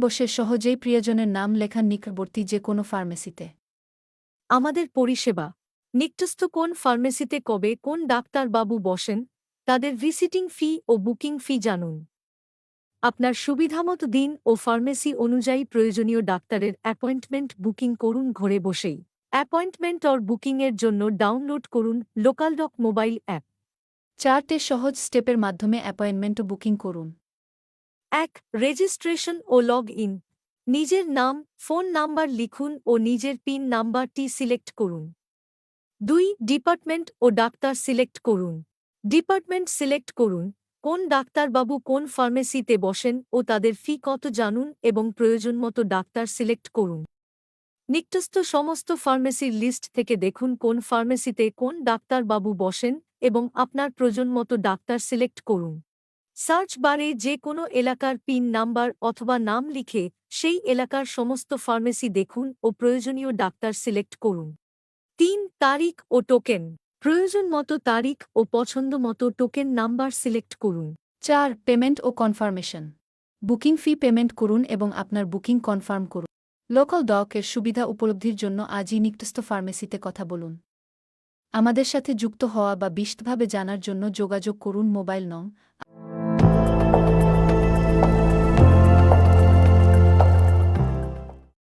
বসে সহজেই প্রিয়জনের নাম লেখান নিকটবর্তী যে কোনো ফার্মেসিতে। আমাদের পরিষেবা নিকটস্থ কোন ফার্মেসিতে কবে কোন ডাক্তারবাবু বসেন, তাদের ভিজিটিং ফি ও বুকিং ফি জানুন। আপনার সুবিধামতো দিন ও ফার্মেসি অনুযায়ী প্রয়োজনীয় ডাক্তারের অ্যাপয়েন্টমেন্ট বুকিং করুন ঘরে বসেই। অ্যাপয়েন্টমেন্ট অর বুকিংয়ের জন্য ডাউনলোড করুন লোকালডক মোবাইল অ্যাপ। 4টে সহজ স্টেপের মাধ্যমে অ্যাপয়েন্টমেন্টও বুকিং করুন। 1. রেজিস্ট্রেশন ও লগ ইন। নিজের নাম, ফোন নাম্বার লিখুন ও নিজের পিন নাম্বারটি সিলেক্ট করুন। 2. ডিপার্টমেন্ট ও ডাক্তার সিলেক্ট করুন। ডিপার্টমেন্ট সিলেক্ট করুন, কোন ডাক্তারবাবু কোন ফার্মেসিতে বসেন ও তাদের ফি কত জানুন এবং প্রয়োজনমতো ডাক্তার সিলেক্ট করুন। নিকটস্থ সমস্ত ফার্মেসির লিস্ট থেকে দেখুন কোন ফার্মেসিতে কোন ডাক্তারবাবু বসেন এবং আপনার প্রয়োজনমতো ডাক্তার সিলেক্ট করুন। সার্চ বারে যে কোনো এলাকার পিন নাম্বার অথবা নাম লিখে সেই এলাকার সমস্ত ফার্মেসি দেখুন ও প্রয়োজনীয় ডাক্তার সিলেক্ট করুন। 3. তারিখ ও টোকেন। প্রয়োজন মতো তারিখ ও পছন্দ মতো টোকেন নাম্বার সিলেক্ট করুন। 4. পেমেন্ট ও কনফার্মেশন। বুকিং ফি পেমেন্ট করুন এবং আপনার বুকিং কনফার্ম করুন। লোকাল ডক-এর সুবিধা উপলব্ধির জন্য আজই নিকটস্থ ফার্মেসিতে কথা বলুন। আমাদের সাথে যুক্ত হওয়া বা বিশদভাবে জানার জন্য যোগাযোগ করুন মোবাইল নং